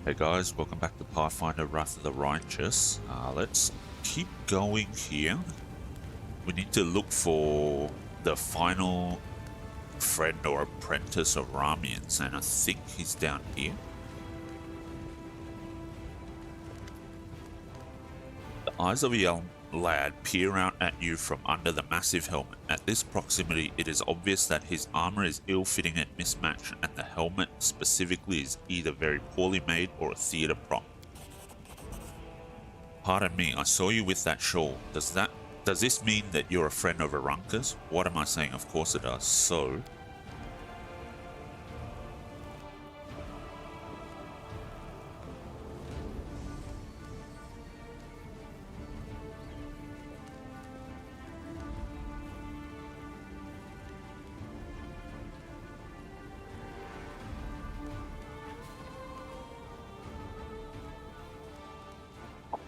Hey guys, welcome back to Pathfinder Wrath of the Righteous. Let's keep going here. We need to look for the final friend or apprentice of Ramian's, and I think he's down here. The eyes of a young lad peer out at you from under the massive helmet. At this proximity, it is obvious that his armor is ill-fitting and mismatched, and the helmet specifically is either very poorly made or a theater prop. Pardon me, I saw you with that shawl. Does this mean that you're a friend of Arunca's? What am I saying? Of course it does. So,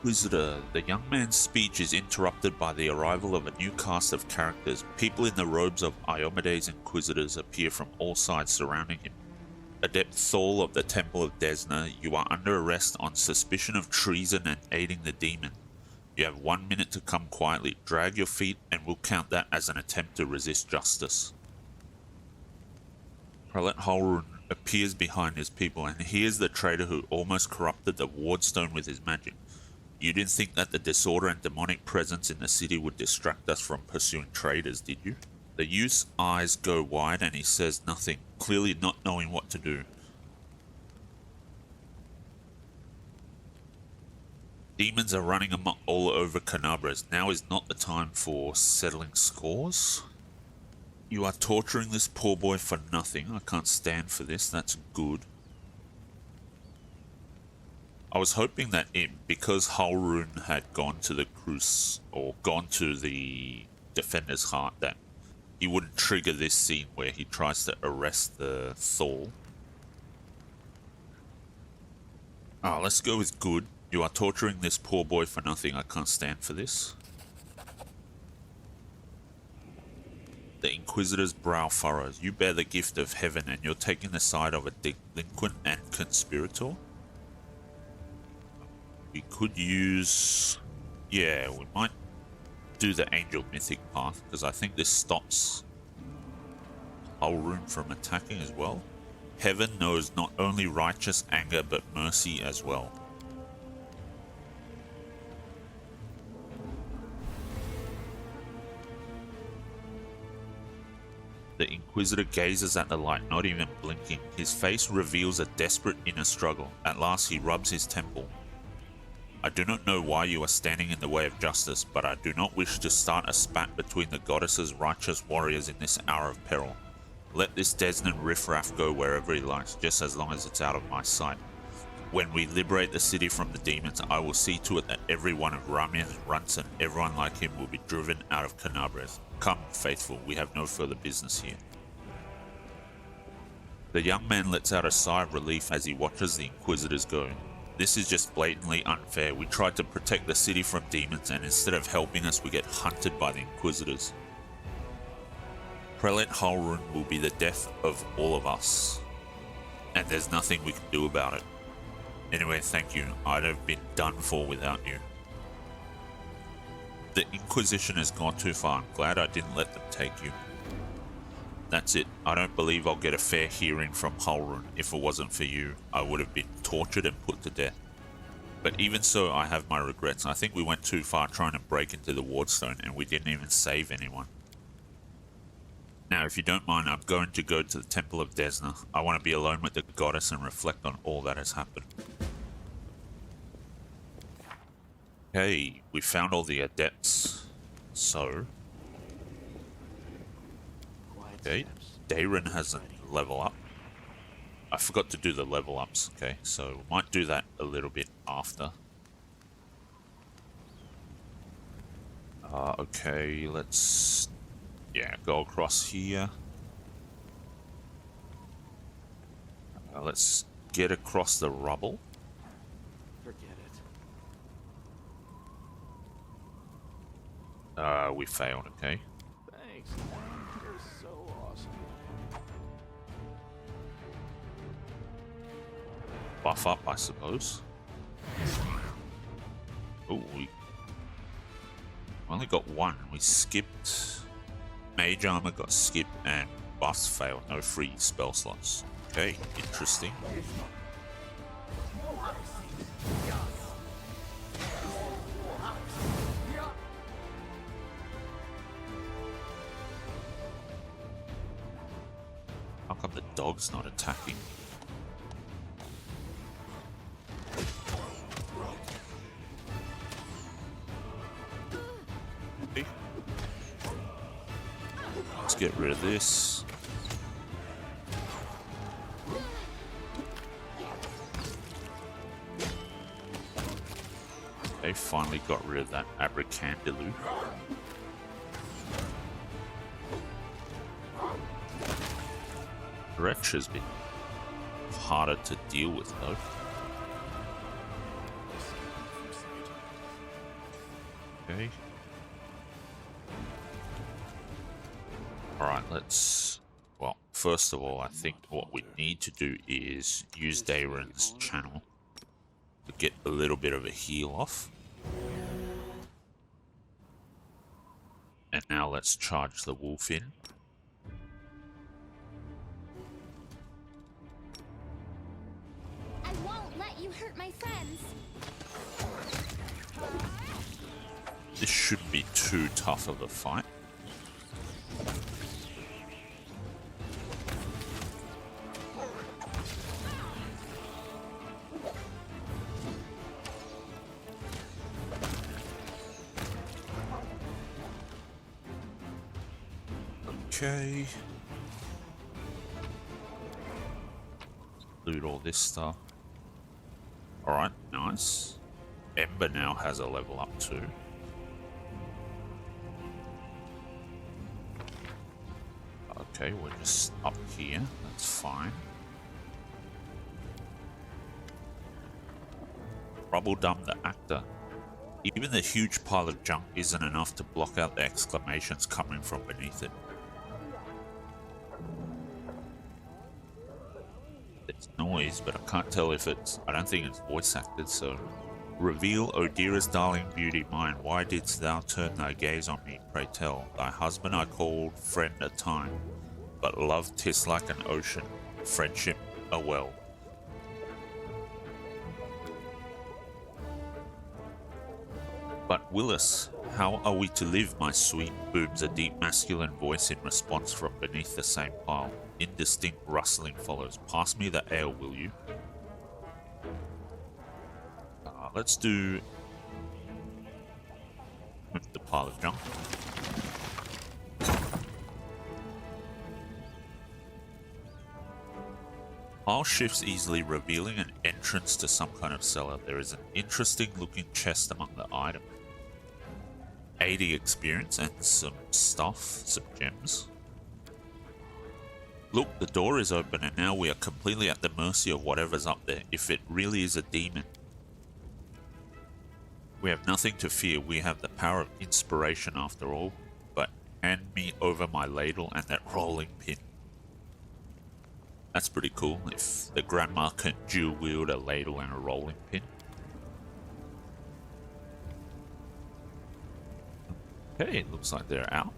Inquisitor, the young man's speech is interrupted by the arrival of a new cast of characters. People in the robes of Iomede's Inquisitors appear from all sides surrounding him. Adept Thal of the Temple of Desna, you are under arrest on suspicion of treason and aiding the demon. You have 1 minute to come quietly. Drag your feet and we'll count that as an attempt to resist justice. Prelate Halrun appears behind his people and hears the traitor who almost corrupted the wardstone with his magic. You didn't think that the disorder and demonic presence in the city would distract us from pursuing traitors, did you? The youth's eyes go wide and he says nothing, clearly not knowing what to do. Demons are running amok all over Canabras. Now is not the time for settling scores. You are torturing this poor boy for nothing. I can't stand for this. That's good. I was hoping that because Halrun had gone to the Cruce, or gone to the Defender's Heart, that he wouldn't trigger this scene where he tries to arrest the Thal. Let's go with good. You are torturing this poor boy for nothing. I can't stand for this. The Inquisitor's brow furrows. You bear the gift of heaven and you're taking the side of a delinquent and conspirator? We could use... yeah, we might do the Angel Mythic path, because I think this stops Halrun from attacking as well. Heaven knows not only righteous anger, but mercy as well. The Inquisitor gazes at the light, not even blinking. His face reveals a desperate inner struggle. At last he rubs his temple. I do not know why you are standing in the way of justice, but I do not wish to start a spat between the goddess's righteous warriors in this hour of peril. Let this Desnan riffraff go wherever he likes, just as long as it's out of my sight. When we liberate the city from the demons, I will see to it that every one of Ramian's runts and everyone like him will be driven out of Canabras. Come, faithful, we have no further business here. The young man lets out a sigh of relief as he watches the Inquisitors go. This is just blatantly unfair. We tried to protect the city from demons, and instead of helping us, we get hunted by the Inquisitors. Prelate Halrun will be the death of all of us, and there's nothing we can do about it. Anyway, thank you. I'd have been done for without you. The Inquisition has gone too far. I'm glad I didn't let them take you. That's it. I don't believe I'll get a fair hearing from Halrun. If it wasn't for you, I would have been tortured and put to death. But even so, I have my regrets. I think we went too far trying to break into the wardstone, and we didn't even save anyone. Now, if you don't mind, I'm going to go to the Temple of Desna. I want to be alone with the goddess and reflect on all that has happened. Okay, we found all the adepts. So... okay, Dayron has a level up. I forgot to do the level ups, okay, so we might do that a little bit after. Okay, let's, go across here. Let's get across the rubble. Forget it. We failed, okay. Thanks, man. You're so awesome. buff up, I suppose. Oh, we only got one. We skipped. Mage armor got skipped and buffs failed. No free spell slots. Okay, interesting. How come the dog's not attacking? Okay. Let's get rid of this. They finally got rid of that abracandaloo. Wretch has been harder to deal with though. Okay. Alright, let's... Well, first of all, I think what we need to do is use Dayron's channel to get a little bit of a heal off. And now let's charge the wolf in. I won't let you hurt my friends. This shouldn't be too tough of a fight. Okay. Loot all this stuff. Alright, nice. Ember now has a level up too. Okay, we're just up here. That's fine. Rubbledum the actor. Even the huge pile of junk isn't enough to block out the exclamations coming from beneath it. There's noise, but I can't tell if it's... I don't think it's voice acted, so... Reveal, O dearest darling beauty mine, why didst thou turn thy gaze on me, pray tell? Thy husband I called friend a time, but love 'tis like an ocean, friendship a well. But Willis, how are we to live, my sweet? Booms a deep masculine voice in response from beneath the same pile. Indistinct rustling follows. Pass me the ale, will you? Let's do... the pile of junk. Pile shifts easily, revealing an entrance to some kind of cellar. There is an interesting looking chest among the items. 80 experience and some stuff, some gems. Look, the door is open and now we are completely at the mercy of whatever's up there, if it really is a demon. We have nothing to fear, we have the power of inspiration after all, but hand me over my ladle and that rolling pin. That's pretty cool, if the grandma can dual wield a ladle and a rolling pin. Okay, it looks like they're out.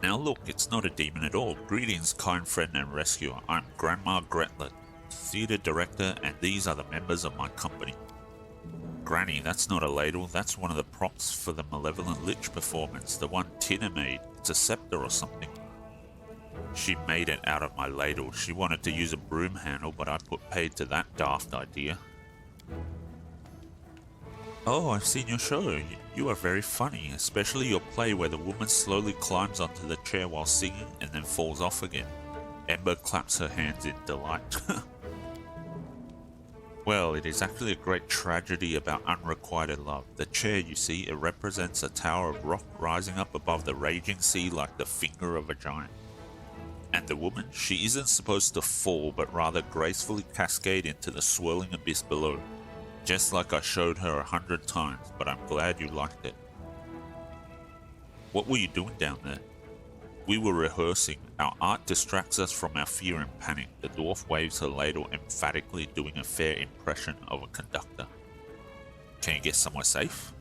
Now look, it's not a demon at all. Greetings, kind friend and rescuer. I'm Grandma Gretlet, theatre director, and these are the members of my company. Granny, that's not a ladle, that's one of the props for the Malevolent Lich performance, the one Tina made. It's a scepter or something. She made it out of my ladle. She wanted to use a broom handle, but I put paid to that daft idea. Oh, I've seen your show. You are very funny, especially your play where the woman slowly climbs onto the chair while singing and then falls off again. Ember claps her hands in delight. Well, it is actually a great tragedy about unrequited love. The chair, you see, it represents a tower of rock rising up above the raging sea like the finger of a giant. And the woman, she isn't supposed to fall, but rather gracefully cascade into the swirling abyss below. Just like I showed her 100 times, but I'm glad you liked it. What were you doing down there? we were rehearsing. Our art distracts us from our fear and panic. The dwarf waves her ladle emphatically, doing a fair impression of a conductor. Can you get somewhere safe?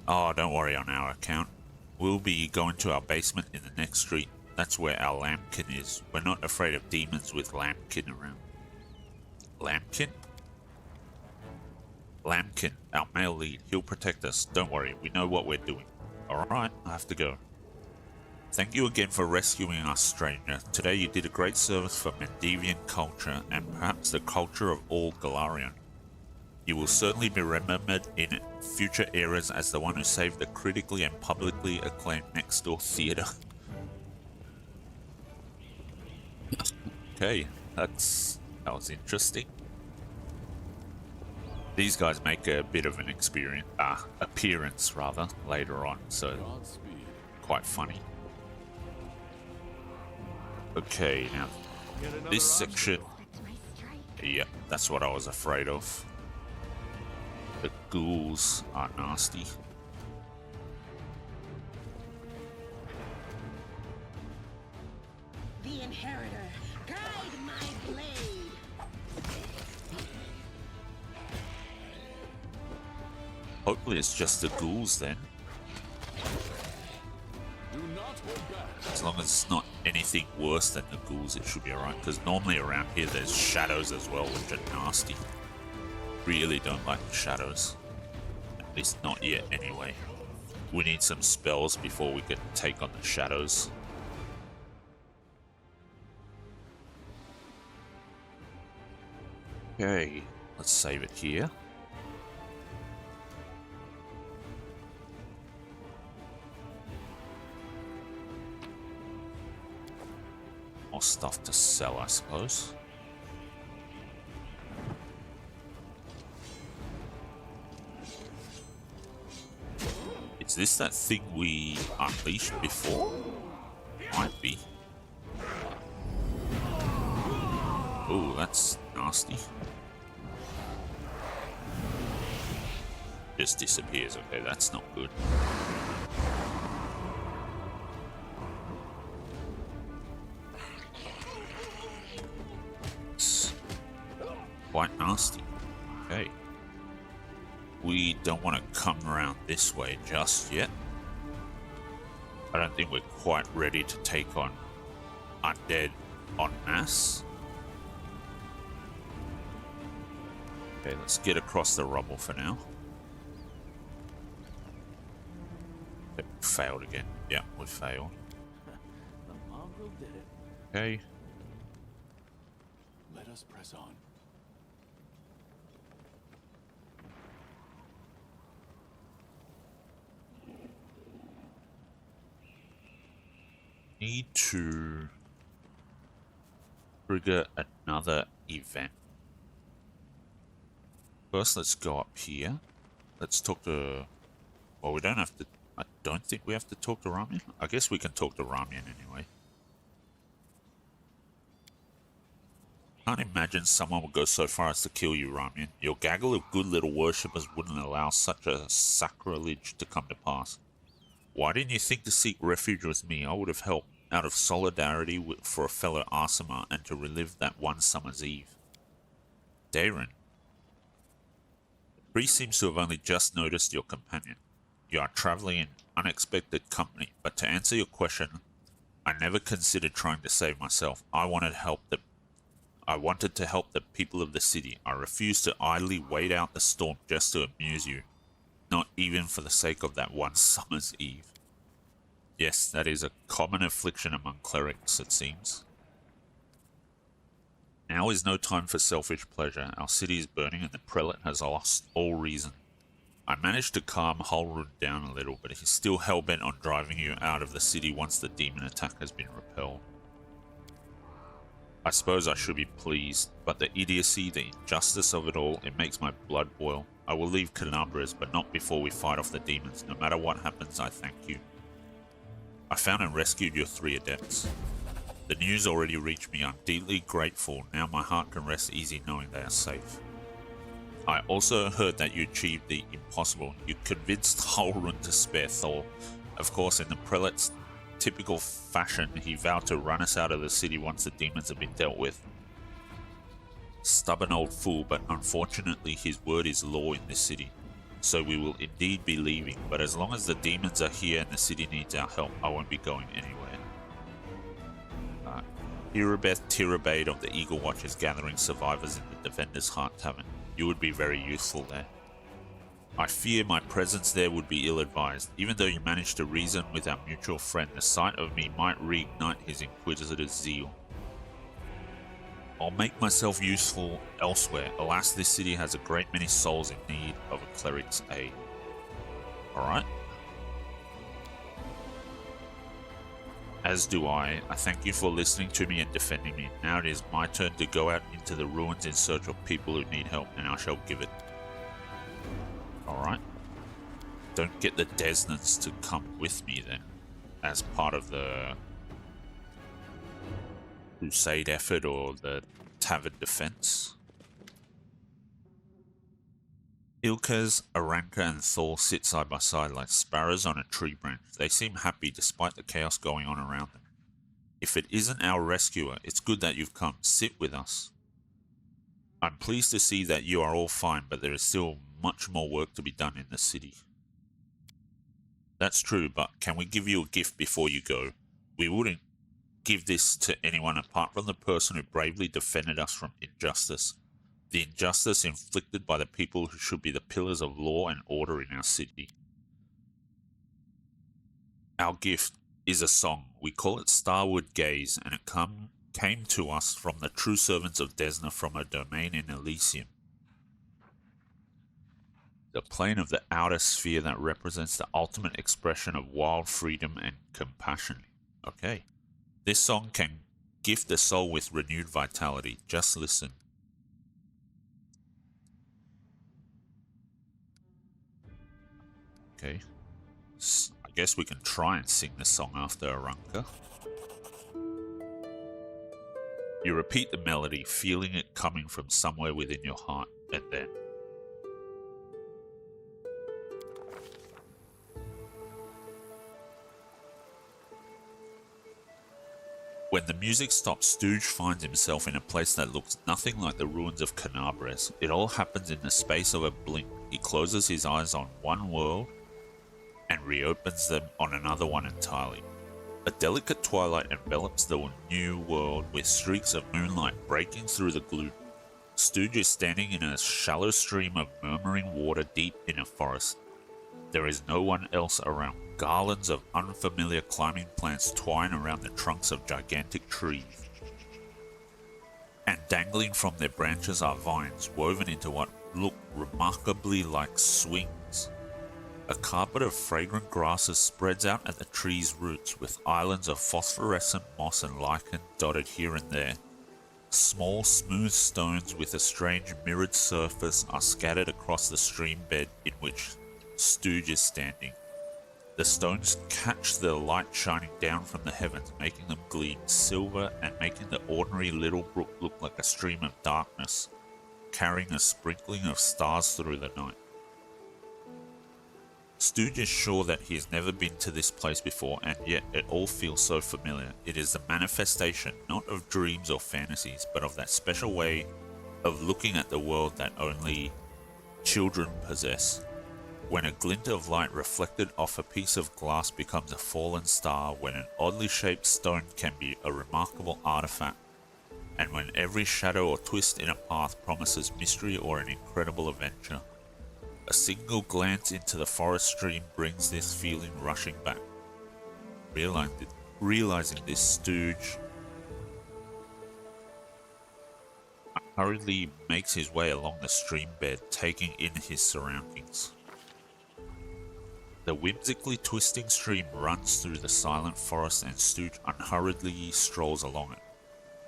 Oh, don't worry on our account. We'll be going to our basement in the next street. That's where our lambkin is. We're not afraid of demons with lambkin around. Lambkin? Lambkin, our male lead. He'll protect us. Don't worry, we know what we're doing. Alright, I have to go. Thank you again for rescuing us, stranger. Today you did a great service for Mendevian culture and perhaps the culture of all Galarian. You will certainly be remembered in future eras as the one who saved the critically and publicly acclaimed Next Door Theatre. Okay, that was interesting. These guys make a bit of an appearance rather later on, so quite funny. Okay, now this section, yeah, that's what I was afraid of. The ghouls are nasty. The Inheritor, guide my blade. Hopefully it's just the ghouls then. As long as it's not anything worse than the ghouls, it should be alright. Because normally around here there's shadows as well, which are nasty. Really don't like the shadows. At least not yet anyway. We need some spells before we can take on the shadows. Okay, let's save it here. More stuff to sell, I suppose. Is this that thing we unleashed before? Might be. Oh, that's nasty. Just disappears. Okay, that's not good. It's quite nasty. Okay. We don't want to come around this way just yet. I don't think we're quite ready to take on undead en masse. Okay, let's get across the rubble for now. Okay, failed again. Yeah, we failed. The mongrel did it. Okay. Let us press on. Need to trigger another event. First, let's go up here. Let's talk to... Well, we don't have to... I don't think we have to talk to Ramian. I guess we can talk to Ramian anyway. Can't imagine someone would go so far as to kill you, Ramian. Your gaggle of good little worshippers wouldn't allow such a sacrilege to come to pass. Why didn't you think to seek refuge with me? I would have helped out of solidarity for a fellow Arsamar and to relive that one summer's eve. Darren. The priest seems to have only just noticed your companion. You are travelling in unexpected company, but to answer your question, I never considered trying to save myself. I wanted to help the people of the city. I refused to idly wait out the storm just to amuse you. Not even for the sake of that one summer's eve. Yes, that is a common affliction among clerics, it seems. Now is no time for selfish pleasure. Our city is burning and the prelate has lost all reason. I managed to calm Holrun down a little, but he's still hell-bent on driving you out of the city once the demon attack has been repelled. I suppose I should be pleased, but the idiocy, the injustice of it all, it makes my blood boil. I will leave Canabras, but not before we fight off the demons. No matter what happens, I thank you. I found and rescued your 3 adepts. The news already reached me. I'm deeply grateful. Now my heart can rest easy knowing they are safe. I also heard that you achieved the impossible. You convinced Holrun to spare Thor. Of course, in the prelate's typical fashion, he vowed to run us out of the city once the demons have been dealt with. Stubborn old fool, but unfortunately his word is law in this city. So we will indeed be leaving, but as long as the demons are here and the city needs our help, I won't be going anywhere. Hirabeth Tirabade of the Eagle Watch is gathering survivors in the Defender's Heart Tavern. You would be very useful there. I fear my presence there would be ill-advised. Even though you managed to reason with our mutual friend, the sight of me might reignite his inquisitor's zeal. I'll make myself useful elsewhere. Alas, this city has a great many souls in need of a cleric's aid. Alright. As do I. I thank you for listening to me and defending me. Now it is my turn to go out into the ruins in search of people who need help, and I shall give it. Alright. Don't get the Desnans to come with me then, as part of the crusade effort or the tavern defense. Ilkaz, Aranka and Thor sit side by side like sparrows on a tree branch. They seem happy despite the chaos going on around them. If it isn't our rescuer, it's good that you've come. Sit with us. I'm pleased to see that you are all fine, but there is still much more work to be done in the city. That's true, but can we give you a gift before you go? We wouldn't give this to anyone apart from the person who bravely defended us from injustice. The injustice inflicted by the people who should be the pillars of law and order in our city. Our gift is a song. We call it Starward Gaze, and it came to us from the true servants of Desna from a domain in Elysium. The plane of the outer sphere that represents the ultimate expression of wild freedom and compassion. Okay. This song can gift the soul with renewed vitality. Just listen. Okay. I guess we can try and sing the song after Aranka. You repeat the melody, feeling it coming from somewhere within your heart, and then... When the music stops, Stooge finds himself in a place that looks nothing like the ruins of Canabres. It all happens in the space of a blink. He closes his eyes on one world and reopens them on another one entirely. A delicate twilight envelops the new world with streaks of moonlight breaking through the gloom. Stooge is standing in a shallow stream of murmuring water deep in a forest. There is no one else around. Garlands of unfamiliar climbing plants twine around the trunks of gigantic trees. And dangling from their branches are vines woven into what look remarkably like swings. A carpet of fragrant grasses spreads out at the tree's roots, with islands of phosphorescent moss and lichen dotted here and there. Small, smooth stones with a strange mirrored surface are scattered across the stream bed in which Stooge is standing. The stones catch the light shining down from the heavens, making them gleam silver and making the ordinary little brook look like a stream of darkness, carrying a sprinkling of stars through the night. Stooge is sure that he has never been to this place before, and yet it all feels so familiar. It is the manifestation, not of dreams or fantasies, but of that special way of looking at the world that only children possess. When a glint of light reflected off a piece of glass becomes a fallen star, when an oddly shaped stone can be a remarkable artifact, and when every shadow or twist in a path promises mystery or an incredible adventure. A single glance into the forest stream brings this feeling rushing back. Realizing this, Stooge hurriedly makes his way along the stream bed, taking in his surroundings. The whimsically twisting stream runs through the silent forest, and Stooge unhurriedly strolls along it.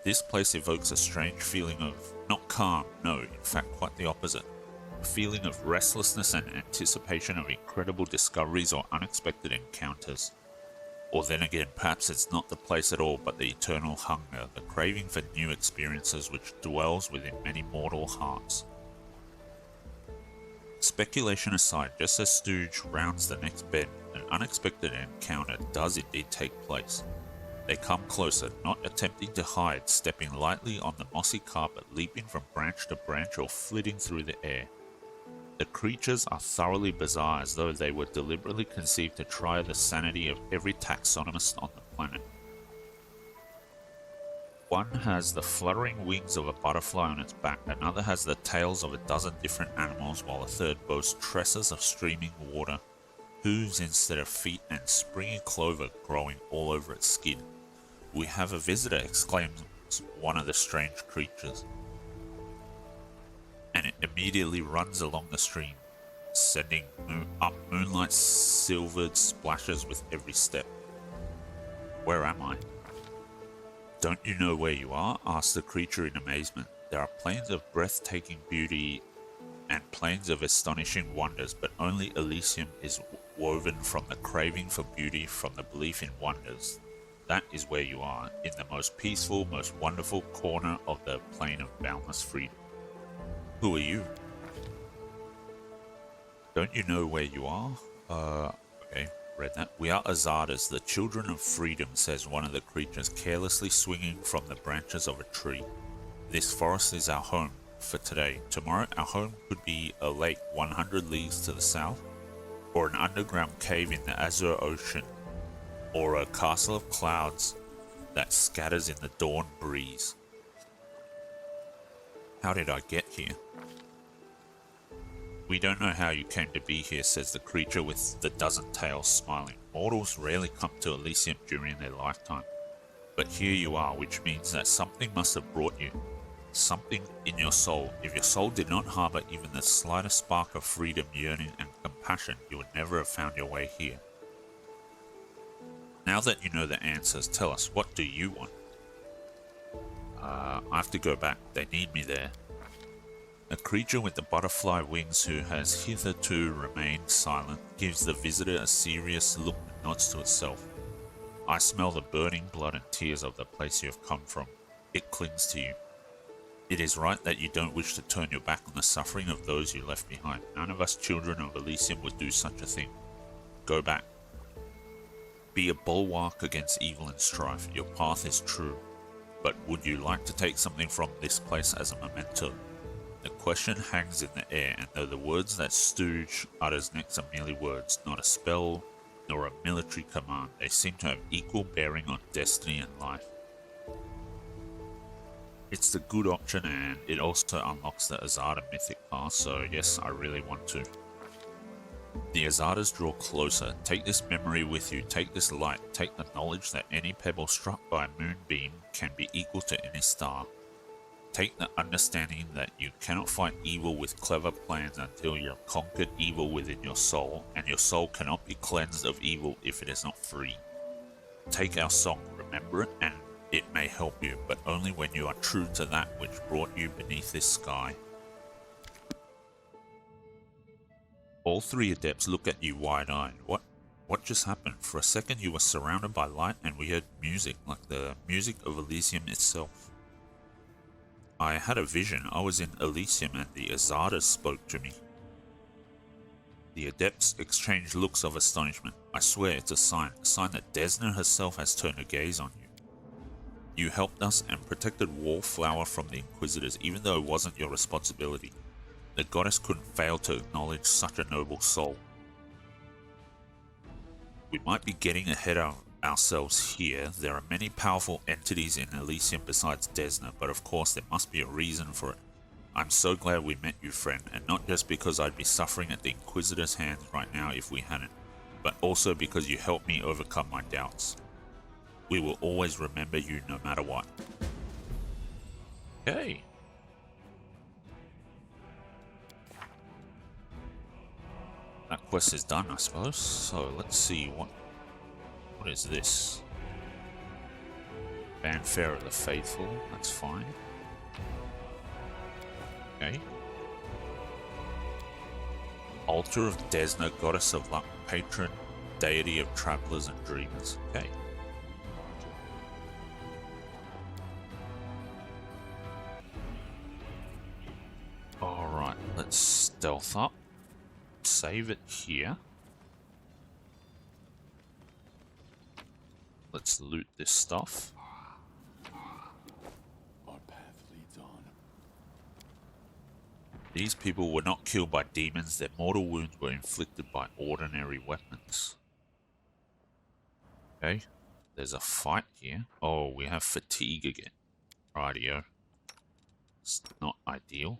This place evokes a strange feeling of not calm, no, in fact quite the opposite. A feeling of restlessness and anticipation of incredible discoveries or unexpected encounters. Or then again, perhaps it's not the place at all, but the eternal hunger, the craving for new experiences which dwells within many mortal hearts. Speculation aside, just as Stooge rounds the next bend, an unexpected encounter does indeed take place. They come closer, not attempting to hide, stepping lightly on the mossy carpet, leaping from branch to branch or flitting through the air. The creatures are thoroughly bizarre, as though they were deliberately conceived to try the sanity of every taxonomist on the planet. One has the fluttering wings of a butterfly on its back, another has the tails of a dozen different animals, while a third boasts tresses of streaming water, hooves instead of feet, and springy clover growing all over its skin. "We have a visitor," exclaims one of the strange creatures, and it immediately runs along the stream, sending up moonlight-silvered splashes with every step. "Where am I?" "Don't you know where you are?" asks the creature in amazement. "There are plains of breathtaking beauty and plains of astonishing wonders, but only Elysium is woven from the craving for beauty, from the belief in wonders. That is where you are, in the most peaceful, most wonderful corner of the plain of boundless freedom." "Who are you?" "Don't you know where you are?" Okay, read that. "We are Azatas, the children of freedom," says one of the creatures, carelessly swinging from the branches of a tree. "This forest is our home for today. Tomorrow our home could be a lake 100 leagues to the south, or an underground cave in the azure ocean, or a castle of clouds that scatters in the dawn breeze." "How did I get here?" "We don't know how you came to be here," says the creature with the dozen tails, smiling. "Mortals rarely come to Elysium during their lifetime. But here you are, which means that something must have brought you. Something in your soul. If your soul did not harbor even the slightest spark of freedom, yearning, and compassion, you would never have found your way here. Now that you know the answers, tell us, what do you want?" I have to go back. They need me there." The creature with the butterfly wings, who has hitherto remained silent, gives the visitor a serious look and nods to itself. "I smell the burning blood and tears of the place you have come from. It clings to you. It is right that you don't wish to turn your back on the suffering of those you left behind. None of us children of Elysium would do such a thing. Go back. Be a bulwark against evil and strife. Your path is true. But would you like to take something from this place as a memento?" The question hangs in the air, and though the words that Stooge utters next are merely words, not a spell nor a military command, they seem to have equal bearing on destiny and life. It's the good option, and it also unlocks the Azata mythic path, so yes, I really want to. The Azatas draw closer. Take this memory with you, take this light, take the knowledge that any pebble struck by a moonbeam can be equal to any star. Take the understanding that you cannot fight evil with clever plans until you have conquered evil within your soul, and your soul cannot be cleansed of evil if it is not free. Take our song, remember it, and it may help you, but only when you are true to that which brought you beneath this sky. All three adepts look at you wide-eyed. What just happened? For a second you were surrounded by light and we heard music, like the music of Elysium itself. I had a vision. I was in Elysium and the Azatas spoke to me. The adepts exchanged looks of astonishment. I swear it's a sign that Desna herself has turned her gaze on you. You helped us and protected Wallflower from the Inquisitors, even though it wasn't your responsibility. The goddess couldn't fail to acknowledge such a noble soul. We might be getting ahead of ourselves here. There are many powerful entities in Elysium besides Desna, but of course there must be a reason for it. I'm so glad we met you, friend, and not just because I'd be suffering at the Inquisitor's hands right now if we hadn't, but also because you helped me overcome my doubts. We will always remember you no matter what. Okay. That quest is done, I suppose. So let's see what is this? Fanfare of the Faithful, that's fine. Okay. Altar of Desna, Goddess of Luck, Patron, Deity of Travelers and Dreamers. Okay. Alright, let's stealth up. Save it here. let's loot this stuff. Our path leads on. These people were not killed by demons, their mortal wounds were inflicted by ordinary weapons. Okay, there's a fight here. Oh, we have fatigue again. Rightio. It's not ideal.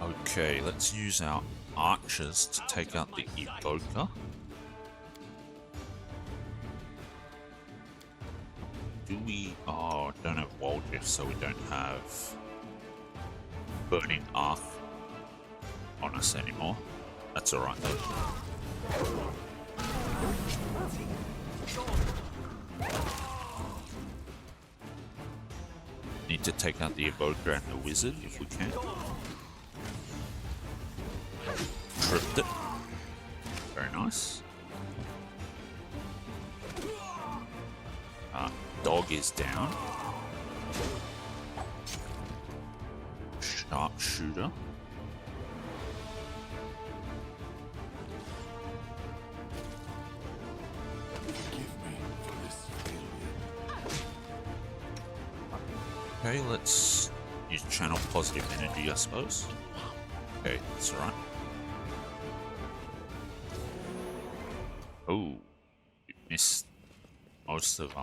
Okay, let's use our archers to take out the evoker. Do we... Oh, I don't have Waldrift, so we don't have Burning Arc on us anymore. That's alright though. Need to take out the evoker and the wizard if we can. Tripped it. Very nice. Dog is down. Sharpshooter. Forgive me for this failure. Okay, let's use channel positive energy, I suppose. Okay, that's alright. Oh, we missed most of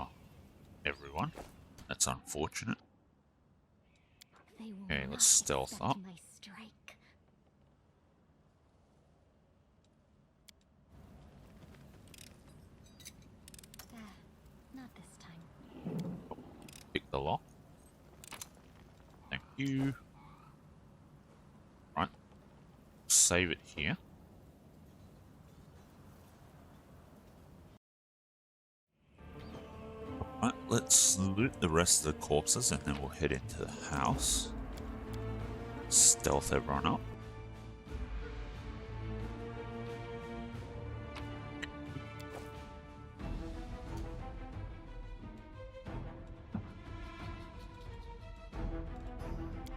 everyone. That's unfortunate. Okay, let's stealth up. My strike. Not this time. Pick the lock. Thank you. Right. Save it here. Right, let's loot the rest of the corpses and then we'll head into the house. Stealth everyone up.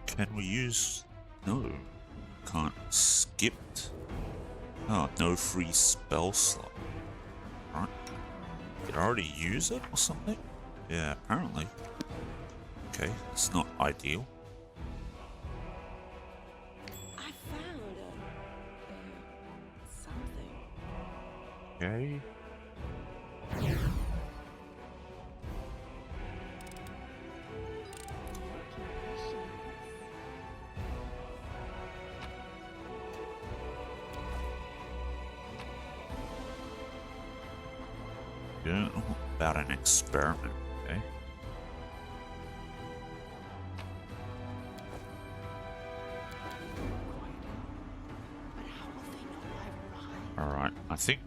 Can we use... No. Can't. Skipped. Oh, no free spell slot. Right. Did I already use it or something? Yeah, apparently. Okay, it's not ideal. I found something. Okay. Yeah, about an experiment, okay? But how will they know I've arrived? Alright, I think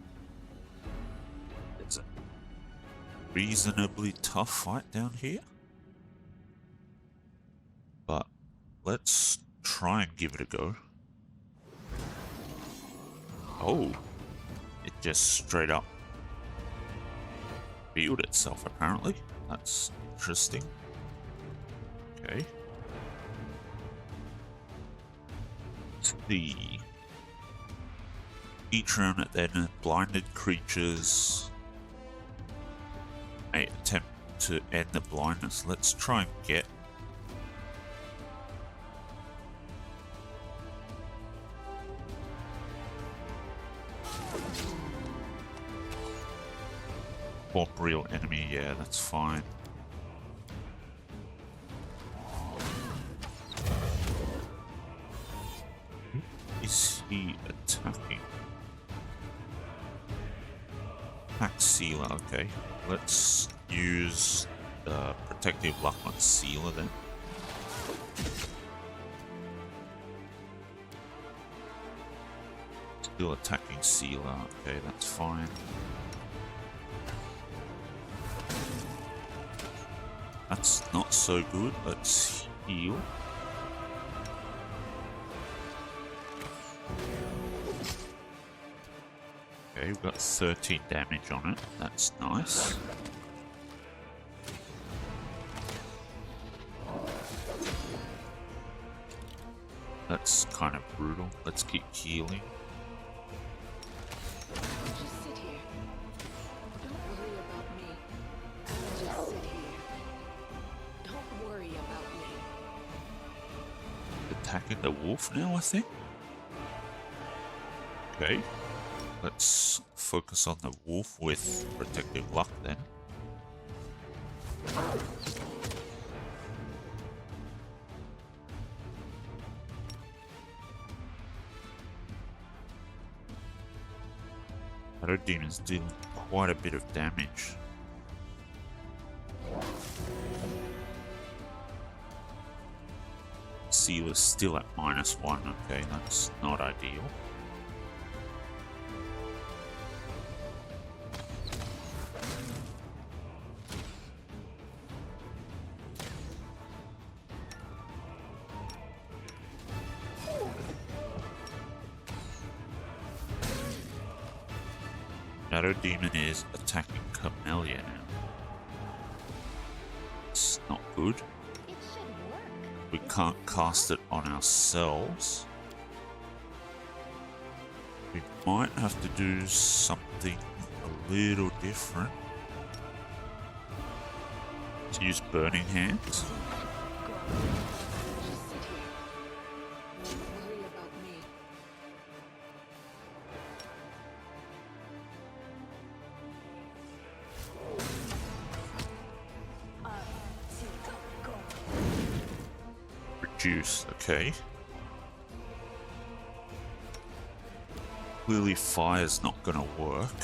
it's a reasonably tough fight down here. But let's try and give it a go. Oh, it just straight up healed itself apparently. That's interesting. Okay. The each round at the end, blinded creatures may attempt to end the blindness. Let's try and get corporeal enemy. Yeah, that's fine. Is he attacking? Attack Sealer, okay. Let's use Protective Luck on Sealer then. Still attacking Sealer, okay, that's fine. That's not so good, let's heal. Okay, we've got 13 damage on it. That's nice. That's kind of brutal. Let's keep healing. attacking the wolf now, I think. Okay. Let's focus on the wolf with Protective Luck then. Shadow Demons did quite a bit of damage. Sealer's still at -1, okay, that's not ideal. Shadow Demon is attacking Camellia now. It's not good. It should work. We can't cast it on ourselves. We might have to do something a little different. To use Burning Hands. Just sit here. Don't worry about me. Reduce, okay. Clearly fire's not gonna work.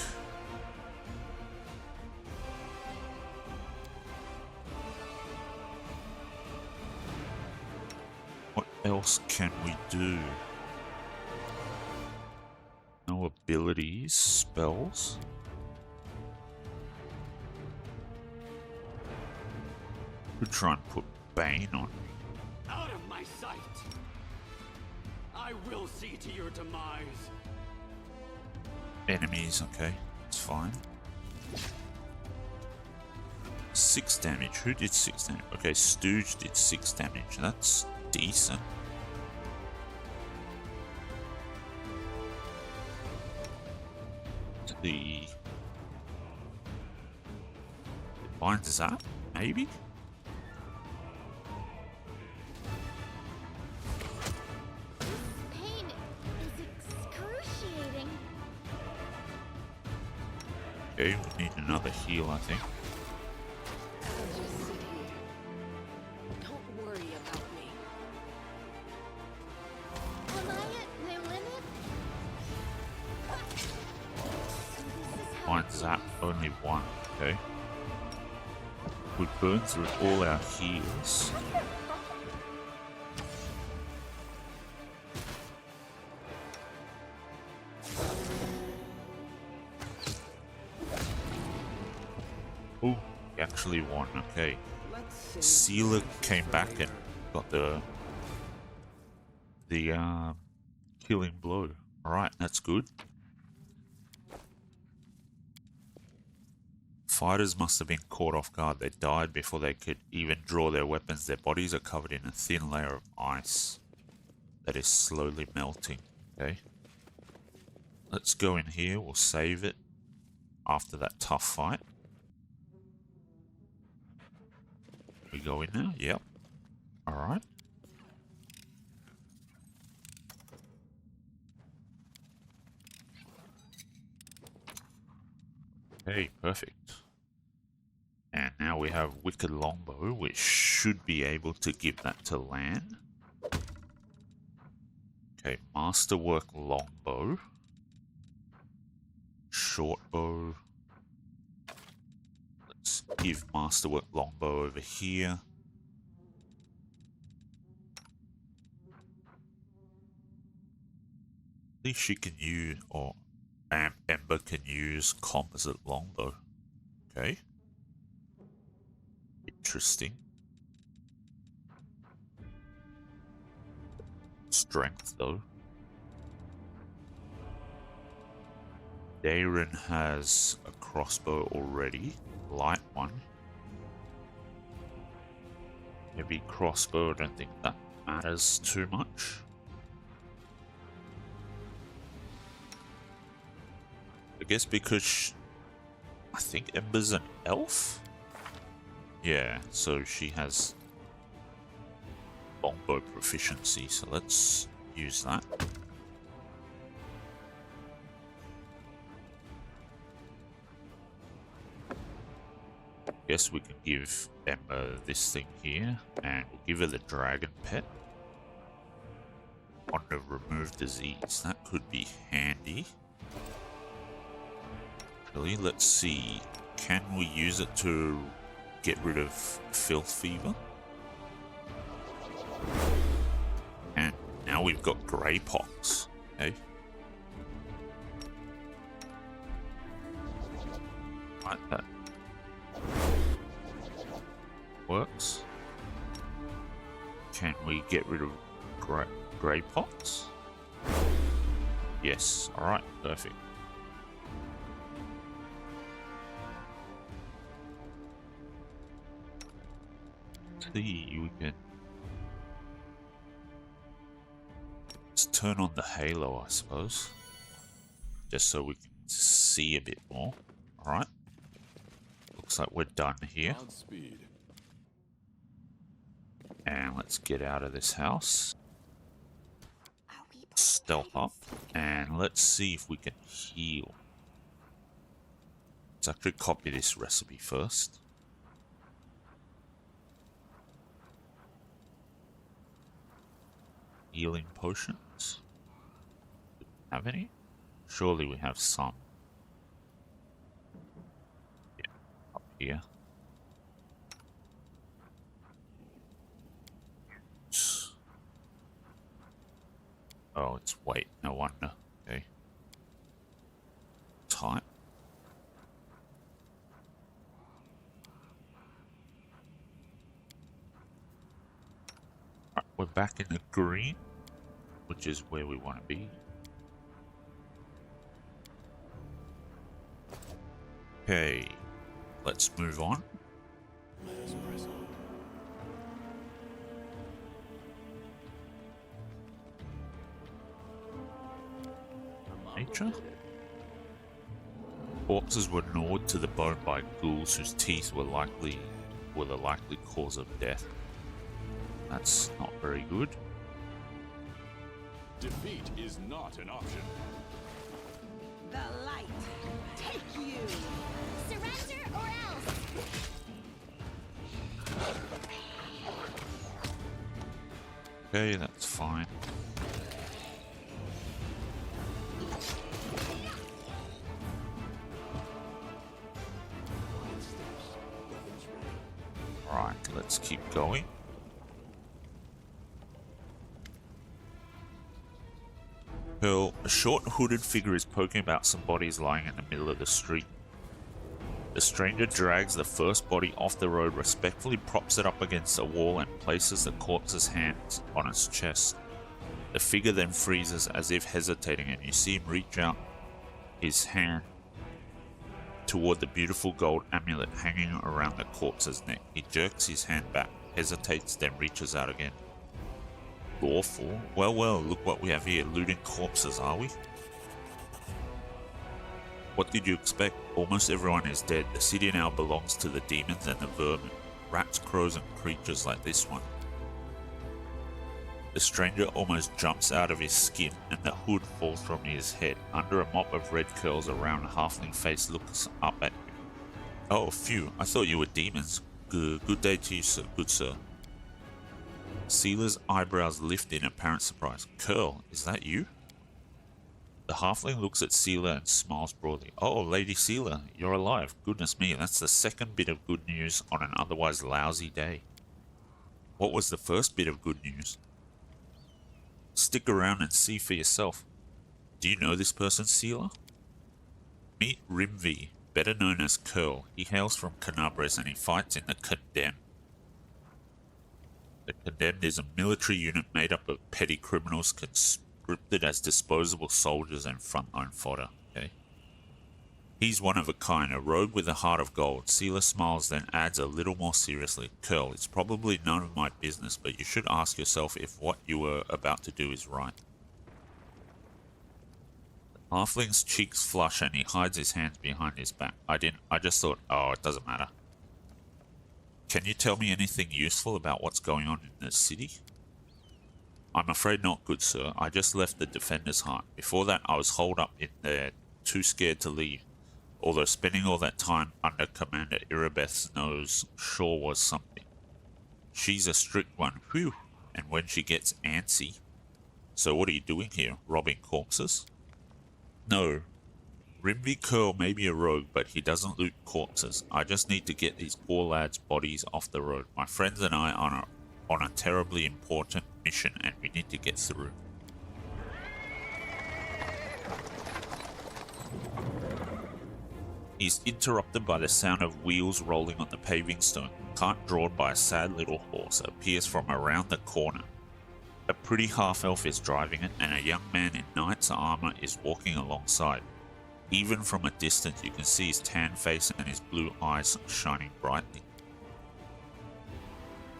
What else can we do? No abilities, spells. Could try and put Bane on. Out of my sight! I will see to your demise. Enemies, okay, it's fine. 6 damage. Who did 6 damage? Okay, Stooge did 6 damage. That's decent. The binds that, maybe? Pain is excruciating. Okay, we need another heal, I think. Just sit here. Don't worry about me. Am I at my limit? So this is how Binds that, only 1, okay. We burn through all our heals. Oh, we actually won, okay. Let's save Sealer this came for back and later. got the killing blow. Alright, that's good. Fighters must have been caught off guard. They died before they could even draw their weapons. Their bodies are covered in a thin layer of ice that is slowly melting. Okay. Let's go in here. We'll save it after that tough fight. We go in now? Yep. Alright. Okay, perfect. And now we have Wicked Longbow, which should be able to give that to Lan. Okay, Masterwork Longbow. Shortbow. Let's give Masterwork Longbow over here. At least she can use, or Ember can use Composite Longbow. Okay. Interesting. Strength, though. Darren has a crossbow already. Light one. Heavy crossbow, I don't think that matters too much. I guess because I think Ember's an elf? Yeah, so she has longbow proficiency, so let's use that. Guess we can give Emma this thing here, and we'll give her the dragon pet. Want to remove disease. That could be handy. Actually, let's see. Can we use it to get rid of filth fever? And now we've got grey pox. Okay. Like that. Works. Can we get rid of grey pox? Yes. Alright, perfect. See, we can... Let's turn on the halo, I suppose. Just so we can see a bit more. Alright. Looks like we're done here. Godspeed. And let's get out of this house. Stealth up. And let's see if we can heal. Let's actually copy this recipe first. Healing potions. Do we have any? Surely we have some. Yeah, up here. Oh, it's weight, no wonder. Okay. Type. Right, we're back in the green, which is where we want to be. Okay, let's move on. Let us press on. Nature? Corpses were gnawed to the bone by ghouls whose teeth were the likely cause of death. That's not very good. Defeat is not an option. The light, take you! Surrender or else! Okay, that's fine. Right, let's keep going. Pearl, a short hooded figure is poking about some bodies lying in the middle of the street. The stranger drags the first body off the road, respectfully props it up against a wall and places the corpse's hands on its chest. The figure then freezes as if hesitating, and you see him reach out his hand toward the beautiful gold amulet hanging around the corpse's neck. He jerks his hand back, hesitates, then reaches out again. Lawful? Well, look what we have here. Looting corpses, are we? What did you expect? Almost everyone is dead. The city now belongs to the demons and the vermin. Rats, crows, and creatures like this one. The stranger almost jumps out of his skin, and the hood falls from his head. Under a mop of red curls, a round halfling face looks up at him. Oh, phew, I thought you were demons. Good day to you, sir. Good sir. Seela's eyebrows lift in apparent surprise. Curl, is that you? The halfling looks at Seela and smiles broadly. Oh, Lady Seela, you're alive. Goodness me, that's the second bit of good news on an otherwise lousy day. What was the first bit of good news? Stick around and see for yourself. Do you know this person, Seela? Meet Rimvi, better known as Curl. He hails from Canabres and he fights in the Condemned. The Condemned is a military unit made up of petty criminals conscripted as disposable soldiers and frontline fodder. Okay. He's one of a kind, a rogue with a heart of gold. Seela smiles, then adds a little more seriously. Curl, it's probably none of my business, but you should ask yourself if what you were about to do is right. The halfling's cheeks flush and he hides his hands behind his back. I just thought, oh, it doesn't matter. Can you tell me anything useful about what's going on in the city? I'm afraid not, good sir. I just left the Defender's Heart. Before that, I was holed up in there, too scared to leave. Although spending all that time under Commander Irabeth's nose sure was something. She's a strict one, whew, and when she gets antsy. So what are you doing here, robbing corpses? No. Rimby Curl may be a rogue, but he doesn't loot corpses. I just need to get these poor lads' bodies off the road. My friends and I are on a terribly important mission, and we need to get through. He's interrupted by the sound of wheels rolling on the paving stone. A cart drawn by a sad little horse appears from around the corner. A pretty half-elf is driving it, and a young man in knight's armor is walking alongside. Even from a distance, you can see his tan face and his blue eyes shining brightly.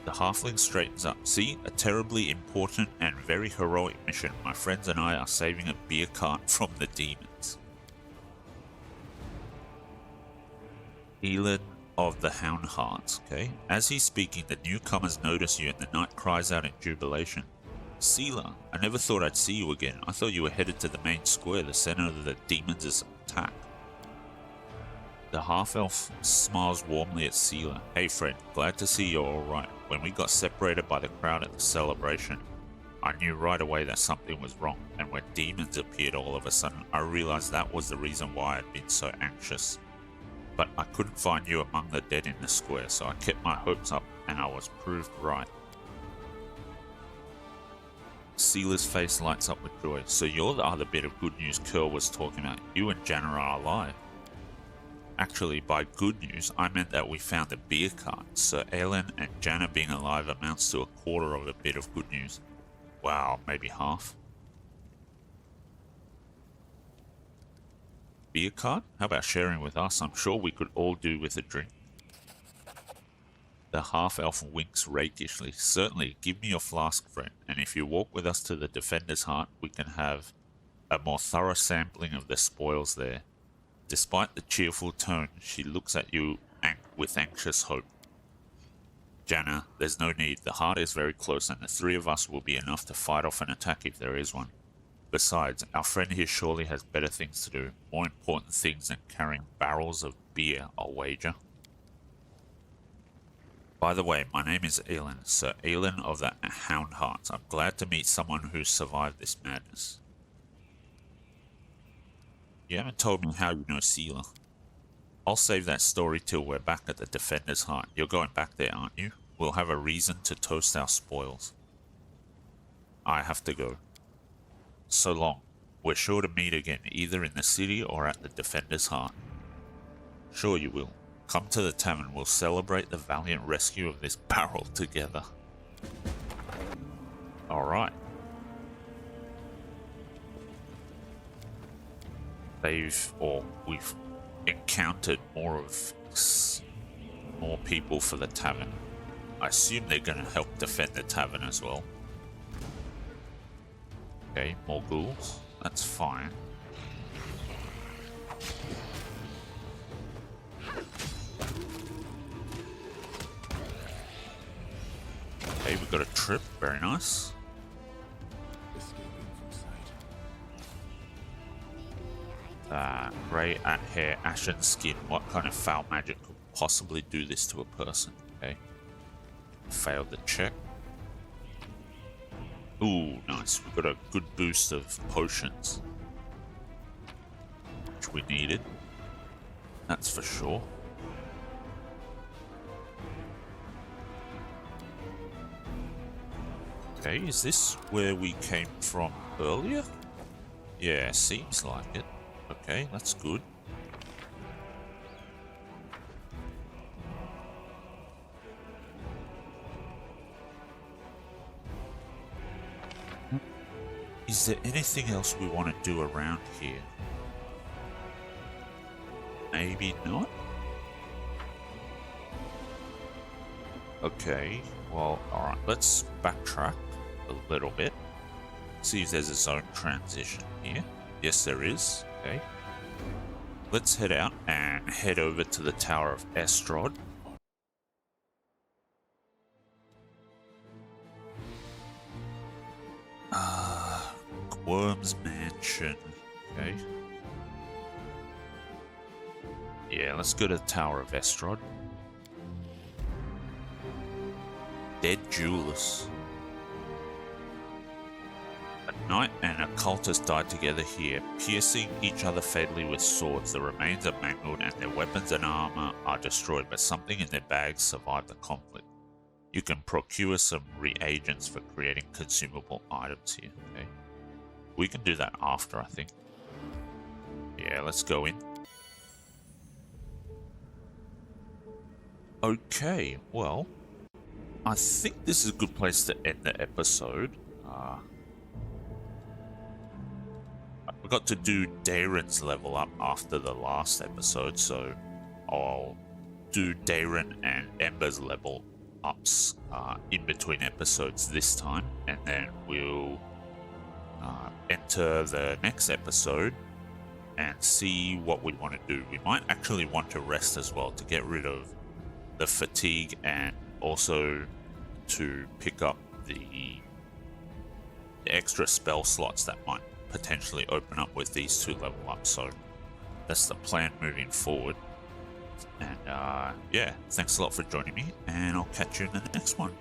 The halfling straightens up. See, a terribly important and very heroic mission. My friends and I are saving a beer cart from the demons. Elin of the Hound Hearts, okay? As he's speaking, the newcomers notice you and the knight cries out in jubilation. Seela, I never thought I'd see you again. I thought you were headed to the main square, the center of the demons' attack. The half-elf smiles warmly at Seela. Hey friend, glad to see you're alright. When we got separated by the crowd at the celebration, I knew right away that something was wrong, and when demons appeared all of a sudden, I realized that was the reason why I'd been so anxious. But I couldn't find you among the dead in the square, so I kept my hopes up, and I was proved right. Seela's face lights up with joy. So you're the other bit of good news Curl was talking about. You and Jana are alive. Actually, by good news, I meant that we found a beer cart. So Aelin and Jana being alive amounts to a quarter of a bit of good news. Wow, maybe half. Beer cart? How about sharing with us? I'm sure we could all do with a drink. The half-elf winks rakishly. Certainly, give me your flask, friend, and if you walk with us to the Defender's Heart, we can have a more thorough sampling of the spoils there. Despite the cheerful tone, she looks at you with anxious hope. Jana, there's no need. The heart is very close, and the three of us will be enough to fight off an attack if there is one. Besides, our friend here surely has better things to do, more important things than carrying barrels of beer, I'll wager. By the way, my name is Aelin, Sir Aelin of the Hound Hearts. I'm glad to meet someone who's survived this madness. You haven't told me how you know Seela. I'll save that story till we're back at the Defender's Heart. You're going back there, aren't you? We'll have a reason to toast our spoils. I have to go. So long. We're sure to meet again, either in the city or at the Defender's Heart. Sure you will. Come to the tavern, we'll celebrate the valiant rescue of this barrel together. Alright. We've encountered more people for the tavern. I assume they're going to help defend the tavern as well. Okay, more ghouls. That's fine. Okay, we got a trip. Very nice. Grey hair, ashen skin. What kind of foul magic could possibly do this to a person? Okay. Failed the check. Ooh, nice. We got a good boost of potions, which we needed. That's for sure. Okay, is this where we came from earlier? Yeah, seems like it. Okay, that's good. Is there anything else we want to do around here? Maybe not? Okay, well, alright, let's backtrack a little bit. See if there's a zone transition here. Yes, there is. Okay. Let's head out and head over to the Tower of Estrod. Worm's Mansion. Okay. Yeah, let's go to the Tower of Estrod. Dead Jewelers. A knight and a cultist died together here, piercing each other fatally with swords. The remains are mangled and their weapons and armor are destroyed, but something in their bags survived the conflict. You can procure some reagents for creating consumable items here. Okay. We can do that after, I think. Yeah, let's go in. Okay, well, I think this is a good place to end the episode. I forgot to do Darren's level up after the last episode, so I'll do Darren and Ember's level ups in between episodes this time, and then we'll enter the next episode and see what we want to do. We might actually want to rest as well to get rid of the fatigue and also to pick up the extra spell slots that might potentially open up with these two level ups. So that's the plan moving forward. And yeah, thanks a lot for joining me, and I'll catch you in the next one.